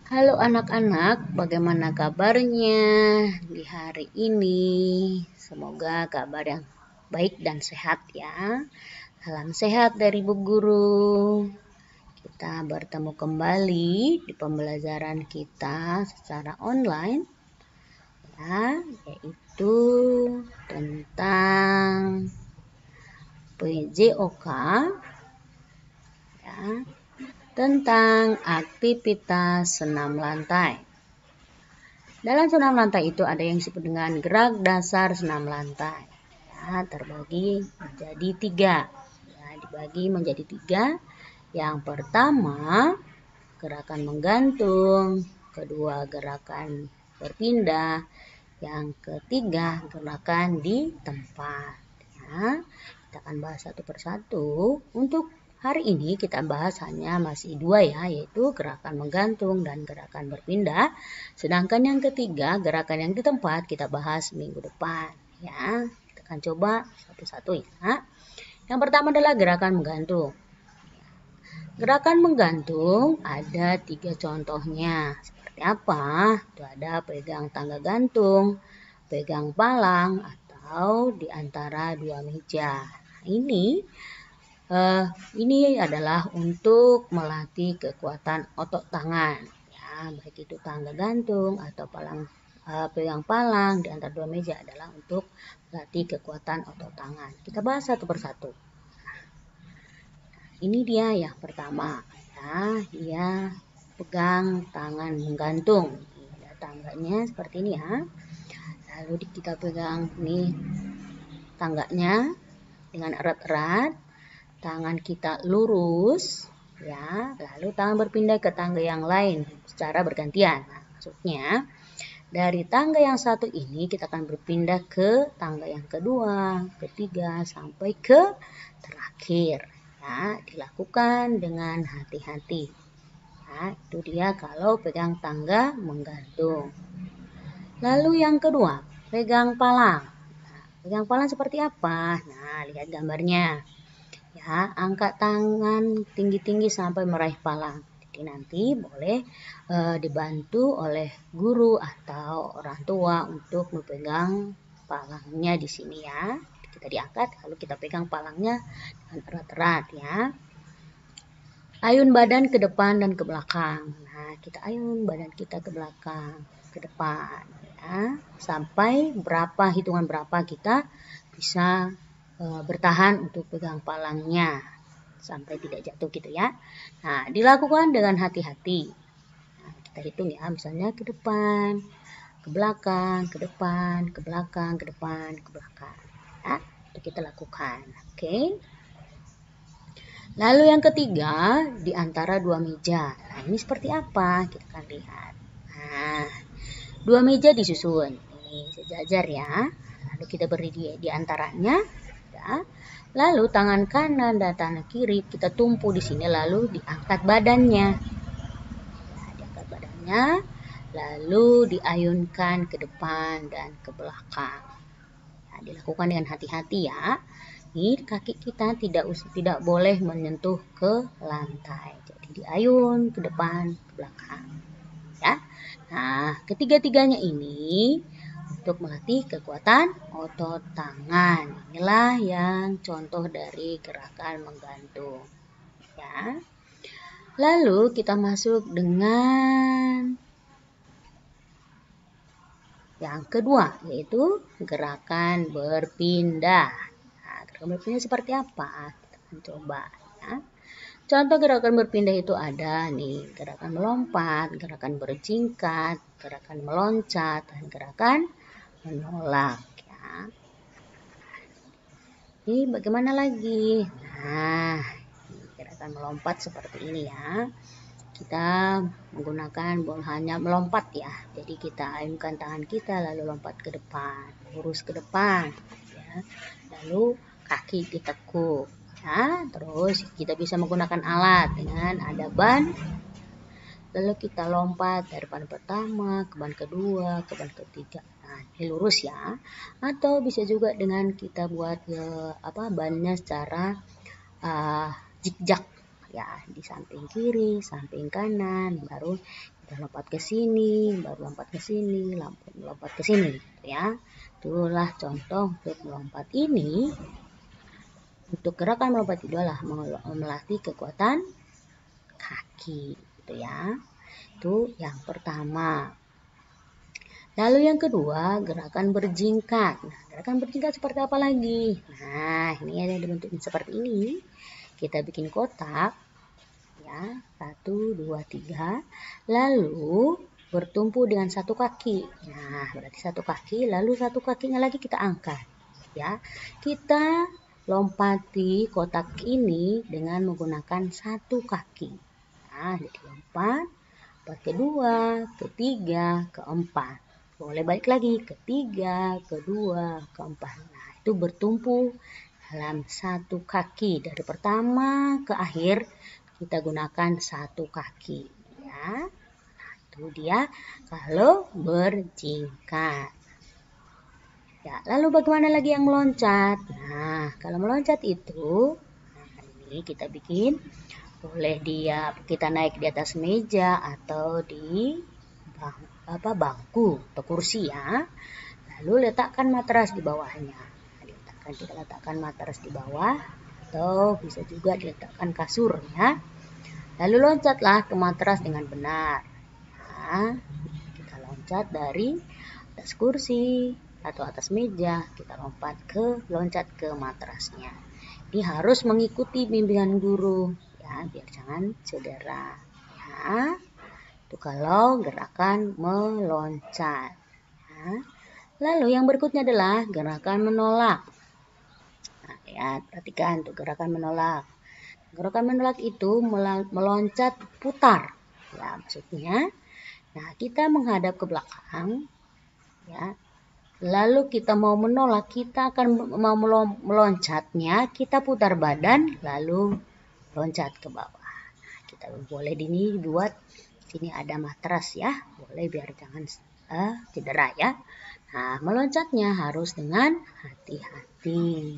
Halo anak-anak, bagaimana kabarnya di hari ini? Semoga kabar yang baik dan sehat ya. Salam sehat dari Bu Guru. Kita bertemu kembali di pembelajaran kita secara online ya, yaitu tentang PJOK ya, tentang aktivitas senam lantai. Dalam senam lantai itu ada yang disebut dengan gerak dasar senam lantai. Ya, terbagi menjadi 3. Ya, dibagi menjadi 3. Yang pertama, gerakan menggantung. Kedua, gerakan berpindah. Yang ketiga, gerakan di tempat. Ya, kita akan bahas satu persatu. Untuk hari ini kita bahas hanya masih 2 ya, yaitu gerakan menggantung dan gerakan berpindah. Sedangkan yang ketiga, gerakan yang di tempat kita bahas minggu depan ya. Kita akan coba satu-satu ya. Yang pertama adalah gerakan menggantung. Gerakan menggantung ada 3 contohnya. Seperti apa? Itu ada pegang tangga gantung, pegang palang, atau di antara 2 meja. Ini adalah untuk melatih kekuatan otot tangan, ya, baik itu tangga gantung atau pegang palang di antara 2 meja adalah untuk melatih kekuatan otot tangan. Kita bahas satu persatu. Ini dia yang pertama, ya, dia pegang tangan menggantung. Ada tangganya seperti ini ya. Lalu kita pegang nih tangganya dengan erat-erat. Tangan kita lurus ya, lalu tangan berpindah ke tangga yang lain secara bergantian. Nah, maksudnya dari tangga yang satu ini kita akan berpindah ke tangga yang kedua, ketiga sampai ke terakhir. Ya, dilakukan dengan hati-hati. Ya, itu dia kalau pegang tangga menggantung. Lalu yang kedua, pegang palang. Nah, pegang palang seperti apa? Nah, lihat gambarnya. Ya, angkat tangan tinggi-tinggi sampai meraih palang. Jadi nanti boleh dibantu oleh guru atau orang tua untuk memegang palangnya di sini ya. Kita diangkat lalu kita pegang palangnya dengan erat-erat ya. Ayun badan ke depan dan ke belakang. Nah, kita ayun badan kita ke belakang, ke depan ya. Sampai hitungan berapa kita bisa bertahan untuk pegang palangnya sampai tidak jatuh gitu ya. Nah, dilakukan dengan hati-hati. Nah, kita hitung ya, misalnya ke depan, ke belakang, ke depan, ke belakang, ke depan, ke belakang. Ya, itu kita lakukan. Oke. Lalu yang ketiga, di antara 2 meja. Nah, ini seperti apa? Kita akan lihat. Nah, 2 meja disusun. Nih, sejajar ya. Lalu kita berdiri di antaranya. Ya. Lalu tangan kanan dan tangan kiri kita tumpu di sini lalu diangkat badannya. Nah, diangkat badannya lalu diayunkan ke depan dan ke belakang. Nah, dilakukan dengan hati-hati ya. Ini kaki kita tidak boleh menyentuh ke lantai. Jadi diayun ke depan ke belakang. Ya. Nah, ketiga-tiganya ini untuk melatih kekuatan otot tangan. Inilah yang contoh dari gerakan menggantung. Ya. Lalu kita masuk dengan yang kedua, yaitu gerakan berpindah. Nah, gerakan berpindah seperti apa? Kita akan coba. Ya. Contoh gerakan berpindah itu ada nih, gerakan melompat, gerakan berjingkat, gerakan meloncat, dan gerakan menolak. Ya. Ini bagaimana lagi? Nah, gerakan melompat seperti ini ya. Kita menggunakan hanya melompat ya. Jadi kita ayunkan tangan kita lalu lompat ke depan, lurus ke depan ya. Lalu kaki ditekuk ya. Terus kita bisa menggunakan alat dengan ada ban. Lalu kita lompat dari ban pertama ke ban kedua, ke ban ketiga. Nah, ini lurus ya. Atau bisa juga dengan kita buat bannya secara zigzag ya, di samping kiri, samping kanan, baru lompat ke sini, baru lompat ke sini, lompat ke sini, ya. Itulah contoh untuk melompat ini. Untuk gerakan melompat itu adalah melatih kekuatan kaki, gitu ya. Itu yang pertama. Lalu yang kedua, gerakan berjingkat. Nah, gerakan berjingkat seperti apa lagi? Nah, ini ada bentuknya seperti ini. Kita bikin kotak, ya, 1, 2, 3. Lalu bertumpu dengan satu kaki. Nah, berarti satu kaki, lalu satu kakinya lagi kita angkat, ya. Kita lompati kotak ini dengan menggunakan satu kaki. Nah, jadi lompat kedua, ketiga, keempat. Boleh balik lagi, ketiga, kedua, keempat. Nah, itu bertumpu dalam satu kaki. Dari pertama ke akhir, kita gunakan satu kaki. Ya. Nah, itu dia kalau berjingkat. Ya, lalu bagaimana lagi yang meloncat? Nah, kalau meloncat itu, nah ini kita bikin. Boleh kita naik di atas meja atau di bangku atau kursi, ya. Lalu letakkan matras di bawahnya. Kita letakkan matras di bawah atau bisa juga diletakkan kasur, ya. Lalu loncatlah ke matras dengan benar. Nah, kita loncat dari atas kursi atau atas meja, kita loncat ke matrasnya. Ini harus mengikuti bimbingan guru, ya, biar jangan cedera, ya. Itu kalau gerakan meloncat, ya. Lalu yang berikutnya adalah gerakan menolak. Nah, ya, perhatikan untuk gerakan menolak. Gerakan menolak itu meloncat putar, ya, maksudnya. Nah, kita menghadap ke belakang, ya. Lalu kita mau menolak, kita akan mau meloncatnya, kita putar badan, lalu loncat ke bawah. Nah, kita boleh ini buat sini ada matras, ya, boleh biar jangan cedera, ya. Nah, meloncatnya harus dengan hati-hati,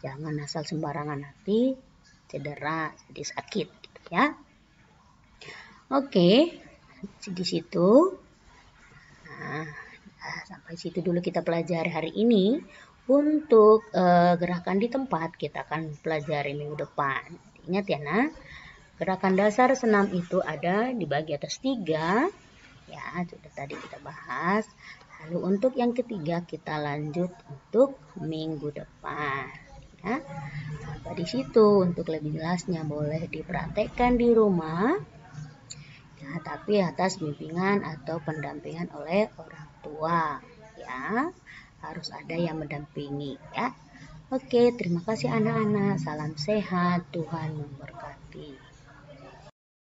jangan asal sembarangan, nanti cedera jadi sakit, gitu, ya. Oke, di situ. Nah, sampai situ dulu kita pelajari hari ini. Untuk gerakan di tempat kita akan pelajari minggu depan. Ingat ya, nah, gerakan dasar senam itu ada dibagi atas 3. Ya, sudah tadi kita bahas. Lalu untuk yang ketiga kita lanjut untuk minggu depan. Ya, sampai di situ. Untuk lebih jelasnya boleh dipraktekkan di rumah. Ya, tapi atas bimbingan atau pendampingan oleh orang tua, ya. Harus ada yang mendampingi, ya. Oke, terima kasih anak-anak. Salam sehat, Tuhan memberkati.